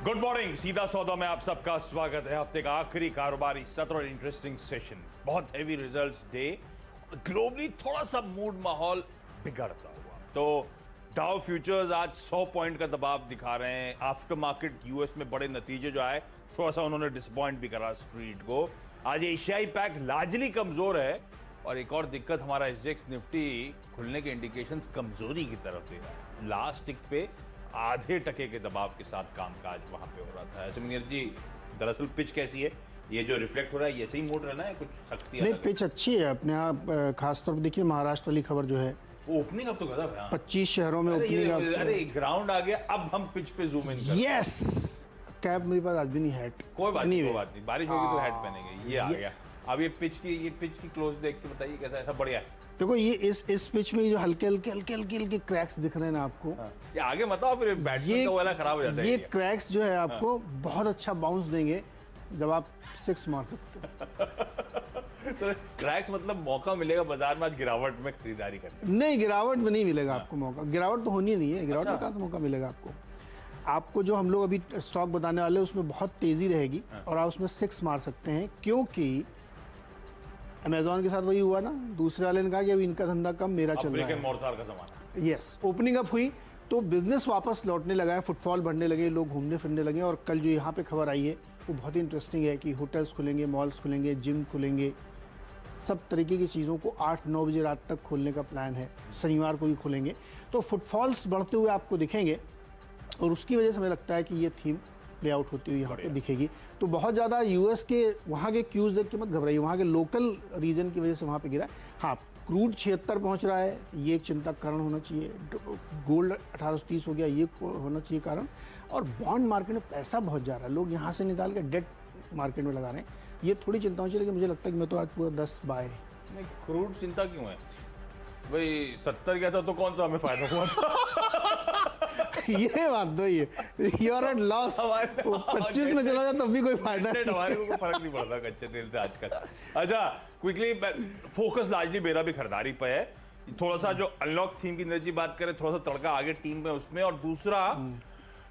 Good morning, सीधा सौदा में आप सबका स्वागत है। हफ्ते का आखिरी कारोबारी सत्र और इंटरेस्टिंग सेशन, बहुत हेवी रिजल्ट्स डे, ग्लोबली थोड़ा सा मूड माहौल बिगड़ता हुआ। तो डाउ फ्यूचर्स आज 100 पॉइंट का दबाव दिखा रहे हैं। आफ्टर मार्केट यूएस में बड़े नतीजे जो आए, थोड़ा सा उन्होंने डिसअपॉइंट भी करा स्ट्रीट को। आज एशियाई पैक लार्जली कमजोर है और एक और दिक्कत, हमारा एसजेएक्स निफ्टी खुलने के इंडिकेशंस कमजोरी की तरफ दे रहा है। लास्ट टिक पे आधे टके के दबाव के साथ कामकाज वहां पे हो रहा था। ऐसे मुनीर जी, दरअसल पिच कैसी है? ये जो रिफ्लेक्ट हो रहा है, ऐसे ही मूड रहना है, कुछ शक्ति नहीं, पिच अच्छी है अपने आप। खासतौर पर देखिए महाराष्ट्र वाली खबर जो है, वो ओपनिंग अब तो गजब है। 25 शहरों में ओपनिंग। अरे ग्राउंड आ गया, अब हम पिच पे जूम इन करते हैं। यस, कैप मेरे पास आज भी नहीं, हैट कोई बात नहीं, बारिश होगी तो हैट पहनेंगे। ये आ गया। अब ये पिच की क्लोज देख के बताइए कैसा, ऐसा बढ़िया है। देखो ये इस पिच में जो हल्के हल्के क्रैक्स दिख रहे हैं ना आपको, ये आगे बताओ, फिर बैट्समैन का वाला खराब हो जाता है। ये क्रैक्स जो है आपको बहुत अच्छा बाउंस देंगे जब आप 6 मार सकते हो। तो क्रैक्स मतलब मौका मिलेगा बाजार में आज गिरावट में खरीदारी करने? नहीं, गिरावट में नहीं मिलेगा आपको मौका। गिरावट तो होनी नहीं है, गिरावट में कहाँ से मौका मिलेगा आपको। आपको जो हम लोग अभी स्टॉक बताने वाले उसमें बहुत तेजी रहेगी और आप उसमें 6 मार सकते हैं, क्योंकि अमेजॉन के साथ वही हुआ ना। दूसरे वाले ने कहा कि अभी इनका धंधा कम, मेरा चल रहा है। मोरताल का ज़माना। यस, ओपनिंग अप हुई तो बिजनेस वापस लौटने लगा है, फुटफॉल बढ़ने लगे, लोग घूमने फिरने लगे। और कल जो यहाँ पे खबर आई है वो बहुत ही इंटरेस्टिंग है कि होटल्स खुलेंगे, मॉल्स खुलेंगे, जिम खुलेंगे, सब तरीके की चीज़ों को 8-9 बजे रात तक खोलने का प्लान है। शनिवार को भी खुलेंगे, तो फुटफॉल्स बढ़ते हुए आपको दिखेंगे और उसकी वजह से हमें लगता है कि ये थीम प्ले आउट होती हुई यहाँ पे दिखेगी। तो बहुत ज़्यादा यूएस के वहाँ के क्यूज देख के मत घबराइए, वहाँ के लोकल रीजन की वजह से वहाँ पे गिरा है। हाँ, क्रूड 76 पहुँच रहा है, ये एक चिंता का कारण होना चाहिए। गोल्ड 1830 हो गया, ये होना चाहिए कारण। और बॉन्ड मार्केट में पैसा बहुत जा रहा है, लोग यहाँ से निकाल के डेट मार्केट में लगा रहे हैं, ये थोड़ी चिंता होनी चाहिए। लेकिन मुझे लगता है कि मैं तो आज पूरा 10 बाय। नहीं, क्रूड चिंता क्यों है भाई? 70 गया था तो कौन सा हमें फायदा हुआ था? ये बात तो ही है, यू आर एट लॉस। 25 में चला जाए तब भी कोई फायदा नहीं, हमारे को कोई फर्क नहीं पड़ता कच्चे तेल से आजकल। अच्छा, क्विकली फोकस लार्जली मेरा भी खरीदारी पे है। थोड़ा सा जो अनलॉक थीम की एनर्जी बात करें, थोड़ा सा तड़का आगे टीम में उसमें, और दूसरा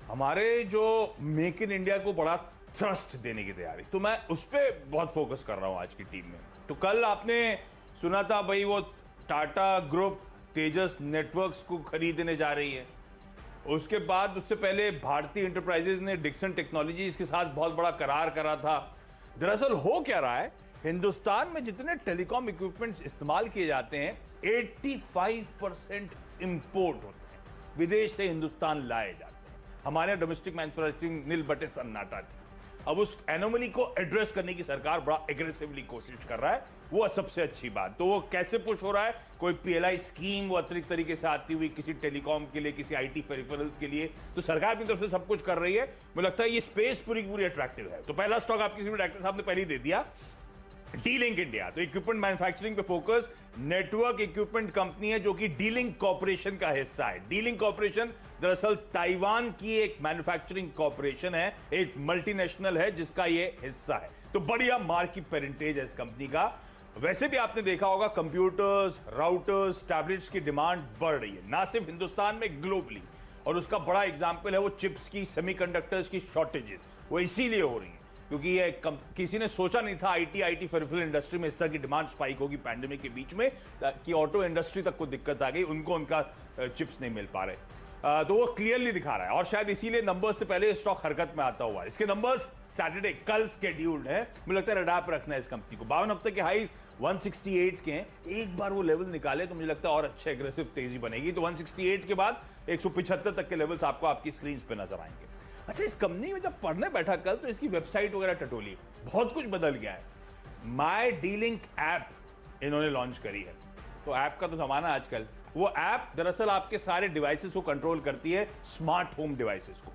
हमारे जो मेक इन इंडिया को बड़ा थ्रस्ट देने की तैयारी, तो मैं उस पर बहुत फोकस कर रहा हूं आज की टीम में। तो कल आपने सुना था भाई, वो टाटा ग्रुप तेजस नेटवर्क्स को खरीदने जा रही है। उसके बाद उससे पहले भारतीय एंटरप्राइजेज ने डिक्सन टेक्नोलॉजीज के साथ बहुत बड़ा करार करा था। दरअसल हो क्या रहा है, हिंदुस्तान में जितने टेलीकॉम इक्विपमेंट्स इस्तेमाल किए जाते हैं, 85% इंपोर्ट होते हैं, विदेश से हिंदुस्तान लाए जाते हैं। हमारे डोमेस्टिक मैन्युफैक्चरिंग नील बटे सन्नाटा थी। अब उस एनोमली को एड्रेस करने की सरकार बड़ा एग्रेसिवली कोशिश कर रहा है, वो सबसे अच्छी बात। तो वो कैसे पुश हो रहा है? कोई पीएलआई स्कीम वो अतिरिक्त तरीके से आती हुई किसी टेलीकॉम के लिए, किसी आईटी पेरिफेरल्स के लिए, तो सरकार की तरफ से सब कुछ कर रही है। मुझे लगता है ये स्पेस पूरी की पूरी अट्रैक्टिव है। तो पहला स्टॉक आपकी डायरेक्टर साहब ने पहले ही दे दिया, डी-लिंक इंडिया। तो इक्विपमेंट मैन्युफैक्चरिंग पे फोकस, नेटवर्क इक्विपमेंट कंपनी है जो कि डी-लिंक कॉर्पोरेशन का हिस्सा है। डी-लिंक कॉर्पोरेशन दरअसल ताइवान की एक मैन्युफैक्चरिंग कॉर्पोरेशन है, एक मल्टीनेशनल है जिसका ये हिस्सा है। तो बढ़िया मार्केट पेरेंटेज है इस कंपनी का। वैसे भी आपने देखा होगा, कंप्यूटर्स, राउटर्स, टैबलेट्स की डिमांड बढ़ रही है, ना सिर्फ हिंदुस्तान में, ग्लोबली। और उसका बड़ा एग्जाम्पल है वो चिप्स की, सेमीकंडक्टर्स की शॉर्टेजेस। वो इसीलिए हो रही है क्योंकि ये किसी ने सोचा नहीं था आईटी पेरिफेरल इंडस्ट्री में इस तरह की डिमांड स्पाइक होगी पैंडेमिक के बीच में, कि ऑटो इंडस्ट्री तक को दिक्कत आ गई, उनको उनका चिप्स नहीं मिल पा रहे। तो वो क्लियरली दिखा रहा है और शायद इसीलिए नंबर्स से पहले स्टॉक हरकत में आता हुआ है। इसके नंबर्स सैटरडे कल स्केड्यूल्ड है। मुझे लगता है रडार पर रखना है इस कंपनी को। 52 हफ्ते के हाईज 168 के हैं, एक बार वो लेवल निकाले तो मुझे लगता है और अच्छे एग्रेसिव तेजी बनेगी। तो 168 के बाद 175 तक के लेवल्स आपको आपकी स्क्रीन पे नजर आएंगे। अच्छा, इस कंपनी में जब पढ़ने बैठा कल तो इसकी वेबसाइट वगैरह टटोली, बहुत कुछ बदल गया है। माई डी-लिंक ऐप इन्होंने लॉन्च करी है। तो ऐप का तो जमाना आजकल। वो ऐप दरअसल आपके सारे डिवाइसेस को कंट्रोल करती है, स्मार्ट होम डिवाइसेस को।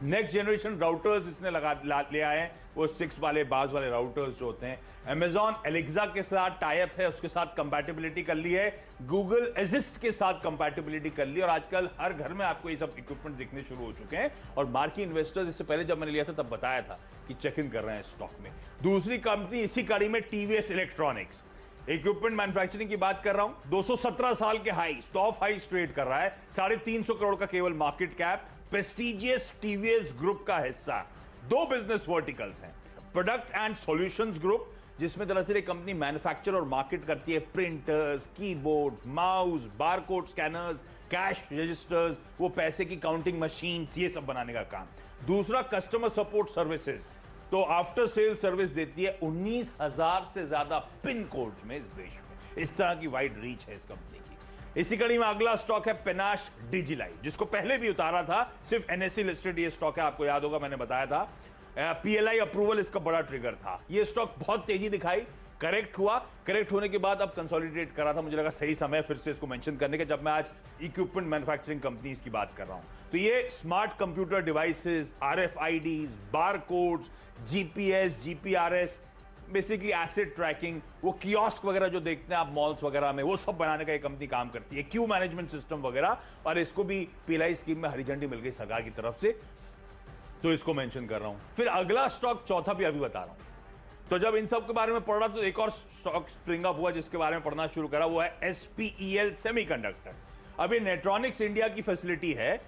नेक्स्ट जनरेशन राउटर्स इसने ले आए हैं, वो 6 वाले बाज वाले राउटर्स जो होते हैं। अमेजॉन एलेक्सा के साथ टाई अप है, उसके साथ कंपैटिबिलिटी कर ली है। गूगल असिस्ट के साथ कंपैटिबिलिटी कर ली, और आजकल हर घर में आपको ये सब इक्विपमेंट दिखने शुरू हो चुके हैं। और मार्की इन्वेस्टर्स, इससे पहले जब मैंने लिया था तब बताया था कि चेक इन कर रहे हैं स्टॉक में। दूसरी कंपनी इसी कड़ी में टीवीएस इलेक्ट्रॉनिक्स, इक्विपमेंट मैन्युफैक्चरिंग की बात कर रहा हूं। 217 साल के हाई, टॉप हाई ट्रेड कर रहा है, 350 करोड़ का केवल market cap, prestigious TVS group का हिस्सा। दो बिजनेस वर्टिकल्स हैं, प्रोडक्ट एंड सॉल्यूशंस ग्रुप, जिसमें दरअसल ये कंपनी मैन्युफैक्चर और मार्केट करती है printers, keyboards, mouse, barcode scanners, cash registers, वो पैसे की काउंटिंग मशीन्स, ये सब बनाने का काम। दूसरा कस्टमर सपोर्ट सर्विसेज, तो आफ्टर सेल सर्विस देती है 19,000 से ज्यादा पिन कोड्स में इस देश में। इस तरह की वाइड रीच है इस कंपनी की। इसी कड़ी में अगला स्टॉक है पेनाश डिजिलाइफ, जिसको पहले भी उतारा था, सिर्फ एनएसई लिस्टेड ये स्टॉक है, आपको याद होगा मैंने बताया था। पीएलआई अप्रूवल इसका बड़ा ट्रिगर था। ये स्टॉक बहुत तेजी दिखाई, करेक्ट हुआ, करेक्ट होने के बाद अब कंसोलिडेट करा था। मुझे लगा सही समय फिर से इसको मेंशन करने का, जब मैं आज इक्विपमेंट मैन्युफैक्चरिंग कंपनीज की बात कर रहा हूं। तो ये smart computer devices, RFIDs, barcodes, GPS, GPRS, basically asset tracking, वो कियोस्क वगैरह जो देखते हैं आप मॉल्स वगैरह में, वो सब बनाने का ये कंपनी काम करती है, क्यू मैनेजमेंट सिस्टम वगैरह। और इसको भी पीएलआई स्कीम में हरी झंडी मिल गई सरकार की तरफ से, तो इसको मेंशन कर रहा हूं। फिर अगला स्टॉक, चौथा भी अभी बता रहा हूं। तो जब इन सब के बारे में पढ़ रहा तो एक और स्टॉक स्प्रिंग अप हुआ जिसके बारे में पढ़ना शुरू करा, वो है एसपीईएल सेमीकंडक्टर। अभी नेट्रॉनिक्स इंडिया की फैसिलिटी है,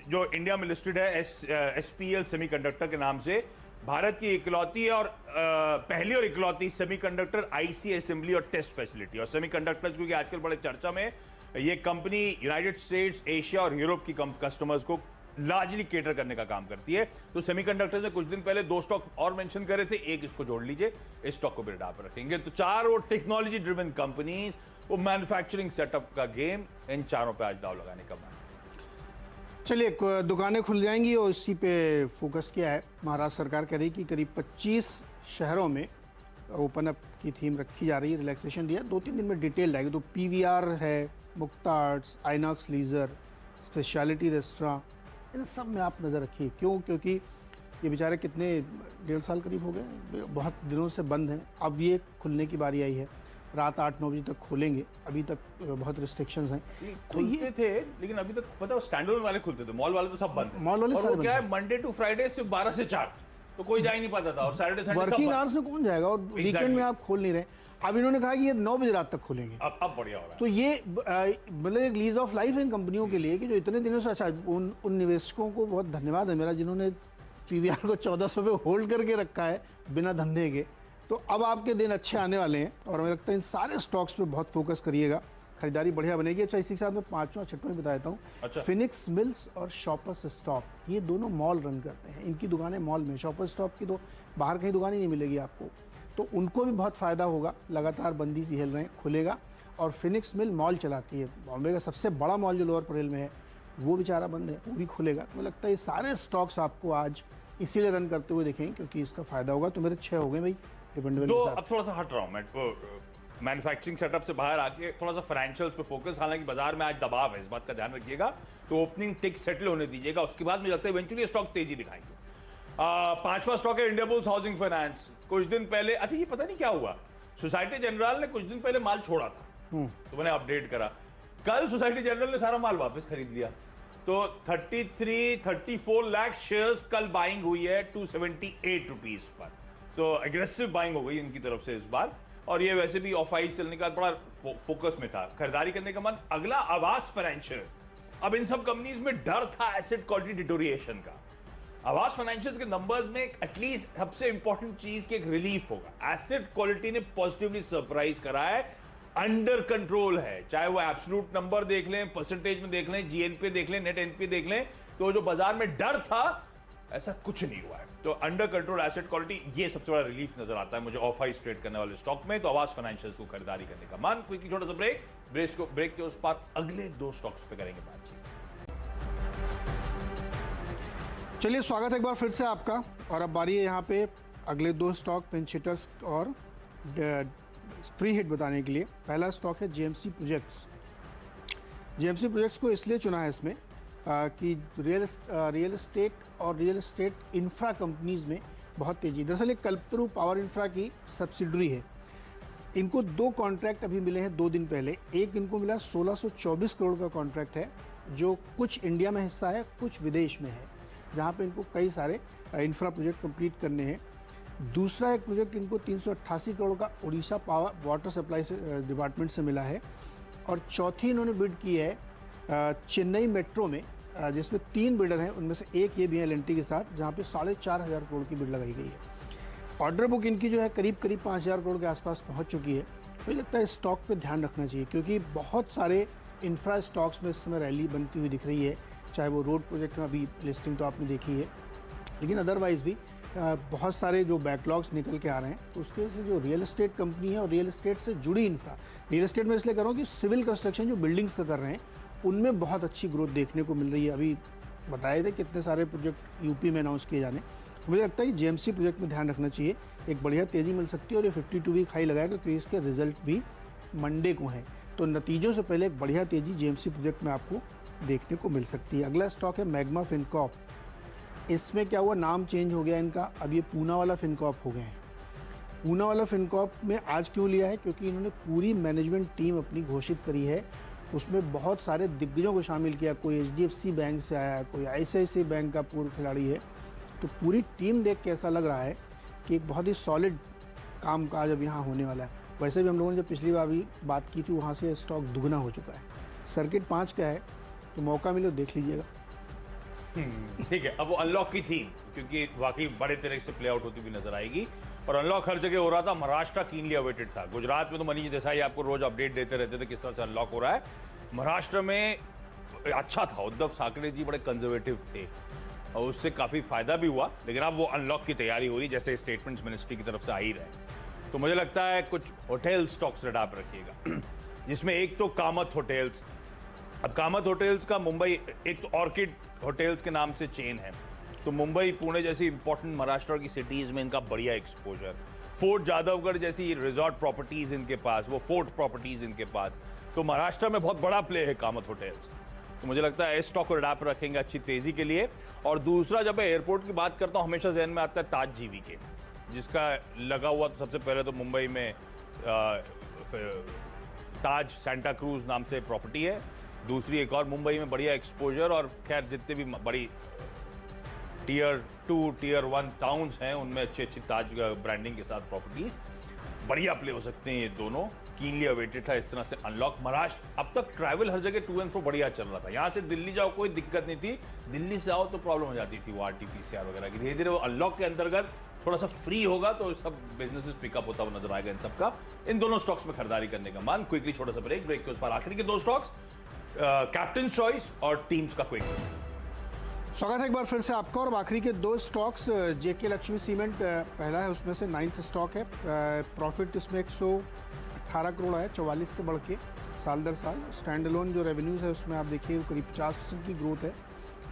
जो इंडिया में लिस्टेड है एसपीईएल सेमीकंडक्टर के नाम से, भारत की इकलौती और पहली और इकलौती सेमीकंडक्टर आईसी असेंबली और टेस्ट फैसिलिटी। और सेमीकंडक्टर्स क्योंकि आजकल बड़े चर्चा में, ये कंपनी यूनाइटेड स्टेट्स, एशिया और यूरोप की कस्टमर्स को लार्जली केटर करने का काम करती है। तो सेमीकंडक्टर्स में कुछ दिन पहले दो स्टॉक और मेंशन करे थे, एक इसको जोड़ लीजिए, इस स्टॉक को भी डाल पर रखेंगे। तो चार वो टेक्नोलॉजी ड्रिवन कंपनीज, वो मैन्युफैक्चरिंग सेटअप का गेम, इन चारों पे आज दाव लगाने का मन। चलिए, दुकानें खुल जाएंगी और इसी पे फोकस किया है। महाराष्ट्र सरकार कह रही कि करीब 25 शहरों में ओपन अप की थीम रखी जा रही है, रिलैक्सेशन दिया। 2-3 दिन में डिटेल आएगी। तो पीवीआर है, Mukta Arts, Inox leisure, specialty restaurant, इन सब में आप नज़र रखिए। क्यों? क्योंकि ये बेचारे कितने 1.5 साल करीब हो गए, बहुत दिनों से बंद हैं। अब ये खुलने की बारी आई है, रात 8-9 बजे तक खोलेंगे। अभी तक बहुत रिस्ट्रिक्शंस हैं। तो ये थे, लेकिन अभी तक पता है स्टैंड अलोन वाले खुलते थे, मॉल वाले तो सब बंद हैं। मॉल वाले और सारे वो क्या बंद है, मंडे टू फ्राइडे सिर्फ 12 से 4, तो कोई जा ही नहीं पाता था। और सैटरडे संडे वर्किंग आवर्स में कौन जाएगा, और वीकेंड में आप खोल नहीं रहे। अब इन्होंने कहा कि ये 9 बजे रात तक खोलेंगे। अब बढ़िया हो रहा है। तो ये मतलब एक लीज ऑफ लाइफ है इन कंपनियों के लिए, कि जो इतने दिनों से, अच्छा उन निवेशकों को बहुत धन्यवाद है मेरा, जिन्होंने पीवीआर को 1400 पे होल्ड करके रखा है बिना धंधे के। तो अब आपके दिन अच्छे आने वाले हैं, और हमें लगता है इन सारे स्टॉक्स पे बहुत फोकस करिएगा, खरीदारी बढ़िया बनेगी। अच्छा, इसी के साथ मैं 5वां छठवां बता देता हूँ। अच्छा। फिनिक्स मिल्स और शॉपर्स स्टॉप, ये दोनों मॉल रन करते हैं। इनकी दुकानें मॉल में, शॉपर्स स्टॉप की तो बाहर कहीं दुकान ही नहीं मिलेगी आपको। तो उनको भी बहुत फ़ायदा होगा, लगातार बंदी सी हिल रहे हैं, खुलेगा। और फिनिक्स मिल मॉल चलाती है, बॉम्बे का सबसे बड़ा मॉल जो लोअर परेल में है, वो बेचारा बंद है, वो भी खुलेगा। मुझे लगता है ये सारे स्टॉक्स आपको आज इसीलिए रन करते हुए देखेंगे क्योंकि इसका फ़ायदा होगा। तो मेरे 6 हो गए भाई, डिपेंडेबल तो के साथ। अब थोड़ा सा हट रहा हूँ मैं मैन्युफैक्चरिंग सेटअप से बाहर आके, थोड़ा सा फाइनेंशियल्स पे फोकस। हालांकि बाजार में आज दबाव है, इस बात का ध्यान रखिएगा। तो ओपनिंग टिक सेटल होने दीजिएगा, उसके बाद मुझे लगता है इवेंचुअली स्टॉक तेजी दिखाएंगे। 5वां स्टॉक है इंडियाबुल्स हाउसिंग फाइनेंस। कुछ दिन पहले, अच्छा ये पता नहीं क्या हुआ, सोसाइटी जनरल ने कुछ दिन पहले माल छोड़ा था, तो मैंने अपडेट करा। कल सोसाइटी जनरल ने सारा माल वापस खरीद लिया। तो 34 लाख शेयर्स कल बाइंग हुई है 278 रुपीज पर। तो एग्रेसिव बाइंग हो गई इनकी तरफ से इस बार। और ये वैसे भी ऑफ आइस चलने का बड़ा फोकस में था, खरीदारी करने का मन। अगला आवास फाइनेंशियल्स। अब इन सब कंपनीज में डर था एसेट क्वालिटी डिटोरिएशन का। आवास फाइनेंशियल्स के नंबर्स में एटलीस्ट सबसे इंपॉर्टेंट चीज की एक रिलीफ होगा। एसेट क्वालिटी ने पॉजिटिवली सरप्राइज करा है, अंडर कंट्रोल है। चाहे वो एब्सोल्यूट नंबर देख लें, परसेंटेज में देख लें, जीएनपी देख लें, नेट एनपी देख लें, तो जो बाजार में डर था ऐसा कुछ नहीं हुआ है। तो अंडर कंट्रोल एसेट क्वालिटी, ये सबसे बड़ा रिलीफ नजर आता है मुझे ऑफ आइस ट्रेड करने वाले स्टॉक में। तो आवास फाइनेंशियल्स को खरीदारी करने का मन। क्विकली छोटा सा ब्रेक के उस पार अगले 2 स्टॉक्स पे करेंगे बातचीत। चलिए, स्वागत है एक बार फिर से आपका। और अब बारी है यहाँ पे अगले 2 स्टॉक पिंच हिटर्स और फ्री हिट बताने के लिए। पहला स्टॉक है जेएमसी प्रोजेक्ट्स। जेएमसी प्रोजेक्ट्स को इसलिए चुना है इसमें कि रियल एस्टेट और रियल एस्टेट इंफ्रा कंपनीज में बहुत तेजी। दरअसल ये कल्पतरू पावर इंफ्रा की सब्सिडरी है। इनको 2 कॉन्ट्रैक्ट अभी मिले हैं 2 दिन पहले। एक इनको मिला 1624 करोड़ का कॉन्ट्रैक्ट है, जो कुछ इंडिया में हिस्सा है, कुछ विदेश में है, जहाँ पे इनको कई सारे इंफ्रा प्रोजेक्ट कंप्लीट करने हैं। दूसरा एक प्रोजेक्ट इनको 388 करोड़ का उड़ीसा पावर वाटर सप्लाई से डिपार्टमेंट से मिला है। और चौथी इन्होंने बिड की है चेन्नई मेट्रो में जिसमें 3 बिल्डर हैं, उनमें से एक ये भी है एल&टी के साथ, जहाँ पे 4,500 करोड़ की बिड लगाई गई है। ऑर्डर बुक इनकी जो है करीब 5,000 करोड़ के आसपास पहुँच चुकी है। मुझे लगता है स्टॉक पे ध्यान रखना चाहिए, क्योंकि बहुत सारे इंफ्रा स्टॉक्स में इस समय रैली बनती हुई दिख रही है। चाहे वो रोड प्रोजेक्ट में अभी लिस्टिंग तो आपने देखी है, लेकिन अदरवाइज़ भी बहुत सारे जो बैकलॉग्स निकल के आ रहे हैं, तो उसके वजह से जो रियल एस्टेट कंपनी है और रियल एस्टेट से जुड़ी इंफ्रा, रियल एस्टेट में इसलिए कर रहा हूँ कि सिविल कंस्ट्रक्शन जो बिल्डिंग्स का कर रहे हैं उनमें बहुत अच्छी ग्रोथ देखने को मिल रही है। अभी बताए थे कितने सारे प्रोजेक्ट यूपी में अनाउंस किए जाने। मुझे लगता है कि जेएमसी प्रोजेक्ट में ध्यान रखना चाहिए, एक बढ़िया तेज़ी मिल सकती है और ये 52 वीक हाई लगाएगा, क्योंकि इसके रिजल्ट भी मंडे को हैं। तो नतीजों से पहले एक बढ़िया तेज़ी जेएमसी प्रोजेक्ट में आपको देखने को मिल सकती है। अगला स्टॉक है मैग्मा फिनकॉर्प। इसमें क्या हुआ, नाम चेंज हो गया इनका, अब ये पूना वाला फिनकॉर्प हो गए हैं। पूना वाला फिनकॉर्प में आज क्यों लिया है, क्योंकि इन्होंने पूरी मैनेजमेंट टीम अपनी घोषित करी है, उसमें बहुत सारे दिग्गजों को शामिल किया। कोई एचडीएफसी बैंक से आया है, कोई आईसीआईसीआई बैंक का पूर्व खिलाड़ी है। तो पूरी टीम देख के ऐसा लग रहा है कि एक बहुत ही सॉलिड काम काज अब यहाँ होने वाला है। वैसे भी हम लोगों ने जब पिछली बार भी बात की थी, वहाँ से स्टॉक दुगना हो चुका है। सर्किट 5 का है, तो मौका मिले तो देख लीजिएगा। ठीक है, अब वो अनलॉक की थीम, क्योंकि वाकई बड़े तरह से प्ले आउट होती हुई नजर आएगी और अनलॉक हर जगह हो रहा था। महाराष्ट्र कीनली अवेटेड था। गुजरात में तो मनीष देसाई आपको रोज अपडेट देते रहते थे किस तरह से अनलॉक हो रहा है। महाराष्ट्र में अच्छा था, उद्धव ठाकरे जी बड़े कंजर्वेटिव थे और उससे काफी फायदा भी हुआ, लेकिन अब वो अनलॉक की तैयारी हो रही, जैसे स्टेटमेंट्स मिनिस्ट्री की तरफ से आ ही रहे। तो मुझे लगता है कुछ होटल स्टॉक्स रडार पर रखिएगा, जिसमें एक तो कामत होटल्स। अब कामत होटल्स का मुंबई, एक तो ऑर्किड होटल्स के नाम से चेन है, तो मुंबई पुणे जैसी इंपॉर्टेंट महाराष्ट्र की सिटीज में इनका बढ़िया एक्सपोजर। फोर्ट जादवगढ़ जैसी रिजॉर्ट प्रॉपर्टीज इनके पास, वो फोर्ट प्रॉपर्टीज इनके पास, तो महाराष्ट्र में बहुत बड़ा प्ले है कामत होटल्स। तो मुझे लगता है इस स्टॉक को रडार पर रखेंगे अच्छी तेजी के लिए। और दूसरा, जब मैं एयरपोर्ट की बात करता हूँ हमेशा जहन में आता है ताज जीवी के, जिसका लगा हुआ तो सबसे पहले तो मुंबई में ताज सेंटा क्रूज नाम से प्रॉपर्टी है, दूसरी एक और मुंबई में बढ़िया एक्सपोजर, और खैर जितने भी बड़ी टियर 2 टियर 1 टाउन्स हैं उनमें अच्छी अच्छी ताज ब्रांडिंग के साथ प्रॉपर्टीज बढ़िया प्ले हो सकते हैं। ये दोनों कीनली अवेटेड था इस तरह से अनलॉक। महाराष्ट्र, अब तक ट्रैवल हर जगह टू एंड फ्रो बढ़िया चल रहा था, यहाँ से दिल्ली जाओ कोई दिक्कत नहीं थी, दिल्ली से आओ तो प्रॉब्लम हो जाती थी वो आरटीपीसीआर वगैरह की। धीरे धीरे वो अनलॉक के अंतर्गत थोड़ा सा फ्री होगा तो सब बिजनेसेस पिकअप होता हुआ नजर आएगा इन सबका। इन दोनों स्टॉक्स में खरीदारी करने का मान। क्विकली छोटा सा ब्रेक के उस पर आखिरी के 2 स्टॉक्स, कैप्टन चॉइस और टीम्स का क्विक। स्वागत है एक बार फिर से आपका। और आखिरी के 2 स्टॉक्स, जेके लक्ष्मी सीमेंट पहला है, उसमें से 9th स्टॉक है। प्रॉफिट इसमें 118 करोड़ है, 44 से बढ़ के साल दर साल। स्टैंड अलोन जो रेवेन्यूज़ है उसमें आप देखिए करीब 50% की ग्रोथ है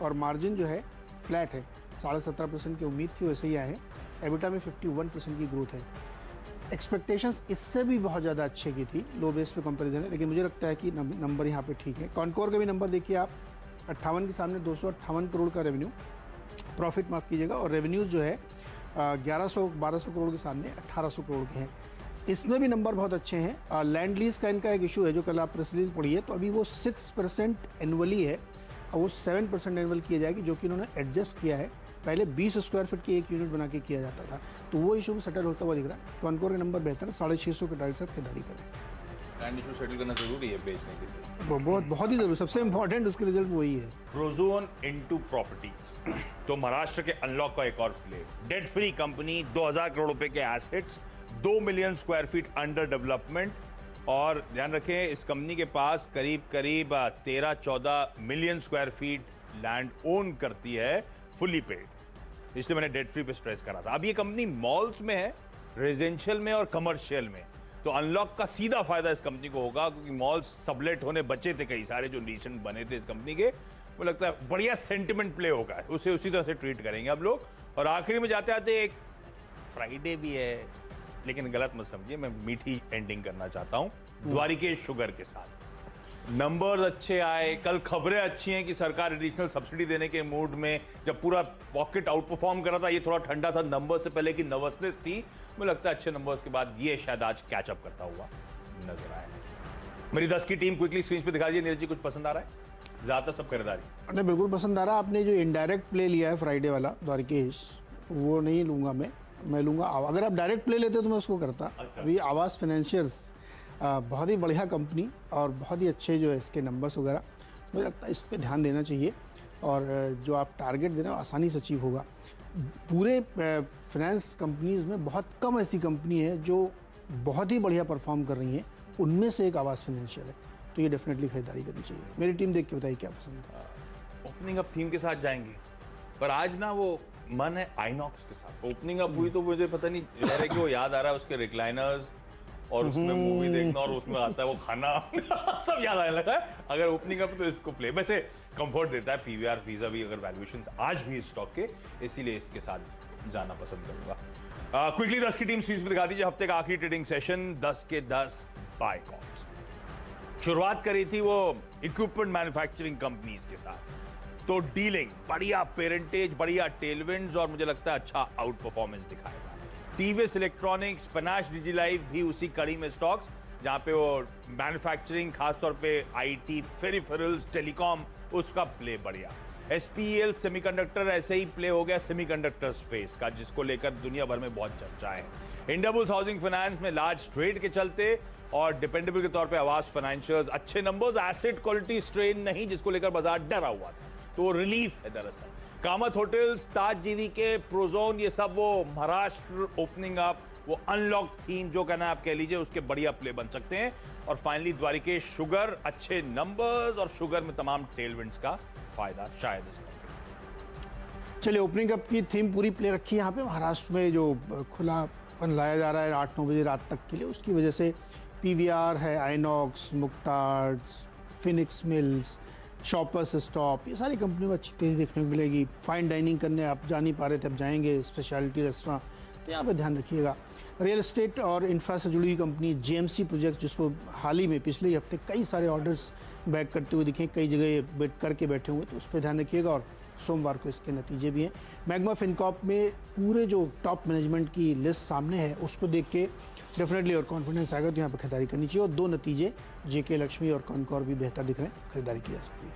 और मार्जिन जो है फ्लैट है, 17.5% की उम्मीद थी वैसे ही आए हैं। एबिटा में 51% की ग्रोथ है। एक्सपेक्टेशंस इससे भी बहुत ज़्यादा अच्छे की थी, लो बेस पे कंपैरिजन है, लेकिन मुझे लगता है कि नंबर यहाँ पे ठीक है। कॉनकोर का भी नंबर देखिए आप, 58 के सामने 258 करोड़ का रेवेन्यू, प्रॉफिट माफ़ कीजिएगा, और रेवेन्यूज़ जो है 1100-1200 करोड़ के सामने 1800 करोड़ के हैं। इसमें भी नंबर बहुत अच्छे हैं। लैंड लीज का इनका एक इशू है, जो कल आप प्रेस रिलीज पढ़ी है, तो अभी वो 6% एनुअली है और वो 7% एनुअल किया जाएगी, जो कि इन्होंने एडजस्ट किया है। पहले 20 स्क्वायर फीट की एक यूनिट बना के किया जाता था, तो वो इशू भी सेटल होता हुआ दिख रहा है। कॉनकोर का नंबर बेहतर है, 650 के टारगेट साथ खरीदारी करें। लैंड इशू सेटल करना जरूरी है बेचने के लिए, बहुत ही जरूरी, सबसे इंपॉर्टेंट उसके रिजल्ट वही है। प्रोजोन इनटू प्रॉपर्टीज, तो महाराष्ट्र के अनलॉक का एक और play. Debt free company, 2000 crore रुपए के assets, 2 million square feet under development, और ध्यान रखें इस कंपनी के पास करीब 13-14 million square feet land own करती है, फुली पेड। इसलिए मैंने डेट फ्री पे स्ट्रेस करा था। अब ये कंपनी मॉल्स में है, रेजिडेंशियल में और कमर्शियल में, तो अनलॉक का सीधा फायदा इस कंपनी को होगा, क्योंकि मॉल्स सबलेट होने बचे थे कई सारे जो रिसेंट बने थे इस कंपनी के। मुझे लगता है बढ़िया सेंटिमेंट प्ले होगा, उसे उसी तरह से ट्रीट करेंगे अब लोग। और आखिरी में जाते आते एक फ्राइडे भी है, लेकिन गलत मत समझिए, मैं मीठी एंडिंग करना चाहता हूं द्वारिकेश शुगर के साथ। नंबर्स अच्छे आए, कल खबरें अच्छी हैं कि सरकार एडिशनल सब्सिडी देने के मूड में, जब पूरा पॉकेट आउट परफॉर्म कर रहा था, ये थोड़ा ठंडा था नंबर से पहले की नर्वसनेस थी। मुझे लगता है अच्छे नंबर्स के बाद ये शायद आज कैचअप करता हुआ नजर आए। मेरी 10 की टीम क्विकली स्क्रीन पे दिखा दीजिए। नीरज जी, कुछ पसंद आ रहा है? ज्यादा सब खरीदारी नहीं, बिल्कुल पसंद आ रहा। आपने जो इनडायरेक्ट प्ले लिया है फ्राइडे वाला द्वारिकेश, वो नहीं लूंगा मैं लूंगा। अगर आप डायरेक्ट प्ले लेते तो मैं उसको करता। अच्छा। अभी आवास फाइनेंशियर्स बहुत ही बढ़िया कंपनी और बहुत ही अच्छे जो है इसके नंबर्स वगैरह, मुझे लगता है इस पर ध्यान देना चाहिए। और जो आप टारगेट दे रहे हो आसानी से अचीव होगा। पूरे फाइनेंस कंपनीज में बहुत कम ऐसी कंपनी है जो बहुत ही बढ़िया परफॉर्म कर रही हैं, उनमें से एक आवास फाइनेंशियल है, तो ये डेफिनेटली खरीदारी करनी चाहिए। मेरी टीम देख के बताइए क्या पसंद है। ओपनिंग अप थीम के साथ जाएंगे, पर आज ना वो मन है आइनॉक्स के साथ। ओपनिंग अप हुई तो मुझे पता नहीं है कि वो याद आ रहा है उसके रिक्लाइनर्स और उसमें मूवी देखना और उसमें आता है वो खाना सब याद आने लगा है। अगर ओपनिंग अप तो इसको प्ले वैसे कंफर्ट देता है पीवीआर वीजा भी, अगर वैल्यूएशंस आज भी स्टॉक के, इसीलिए इसके साथ जाना पसंद करूंगा। क्विकली 10 की टीम सीरीज में दिखा दीजिए हफ्ते का आखिरी ट्रेडिंग सेशन 10 के 10 बाय कॉल्स। शुरुआत करी थी वो इक्विपमेंट मैन्युफैक्चरिंग कंपनीज के साथ, तो डीलिंग बढ़िया पेरेंटेज, बढ़िया टेलविंड्स और मुझे लगता है अच्छा आउट परफॉर्मेंस दिखाएगा। टीवीएस इलेक्ट्रॉनिक्स, स्पैनाश डिजिलाइव भी उसी कड़ी में स्टॉक्स जहां पे वो मैन्युफैक्चरिंग खासतौर पे आईटी, पेरिफेरल्स, टेलीकॉम, उसका प्ले बढ़िया। एसपीएल सेमीकंडक्टर ऐसे ही प्ले हो गया सेमीकंडक्टर स्पेस का, जिसको लेकर दुनिया भर में बहुत चर्चा है। इंडियाबुल्स हाउसिंग फाइनेंस में लार्ज ट्रेड के चलते और डिपेंडेबल के तौर पे आवास फाइनेंशियल्स अच्छे नंबर्स, एसेट क्वालिटी स्ट्रेन नहीं जिसको लेकर बाजार डरा हुआ था, तो रिलीफ है दरअसल। कामत होटल्स, ताज जीवी के, प्रोजोन, ये सब वो महाराष्ट्र ओपनिंग अप, वो अनलॉक थीम जो कहना है आप कह लीजिए, उसके बढ़िया प्ले बन सकते हैं। और फाइनली द्वारिकेश शुगर, अच्छे नंबर्स और शुगर में तमाम टेलविंड्स का फायदा शायद इसका। चलिए ओपनिंग अप की थीम पूरी प्ले रखी है यहाँ पे। महाराष्ट्र में जो खुलापन लाया जा रहा है 8-9 बजे रात तक के लिए, उसकी वजह से पीवीआर है, Inox, Mukta Arts, Phoenix Mills, Shoppers Stop, ये सारी कंपनियों में अच्छी तेज़ी देखने को मिलेगी। फाइन डाइनिंग करने आप जा नहीं पा रहे थे, अब जाएंगे, स्पेशलिटी रेस्टोरेंट, तो यहाँ पे ध्यान रखिएगा। रियल एस्टेट और इंफ्रा से जुड़ी हुई कंपनी जेएमसी प्रोजेक्ट, जिसको हाल ही में पिछले ही हफ्ते कई सारे ऑर्डर्स बैक करते हुए दिखे, कई जगह बेट करके बैठे हुए, तो उस पर ध्यान रखिएगा। और सोमवार को इसके नतीजे भी हैं। मैग्मा फिनकॉर्प में पूरे जो टॉप मैनेजमेंट की लिस्ट सामने है, उसको देख के डेफिनेटली और कॉन्फिडेंस आएगा, तो यहाँ पर खरीदारी करनी चाहिए। और 2 नतीजे जेके लक्ष्मी और कॉनकॉर भी बेहतर दिख रहे हैं, खरीदारी की जा सकती है।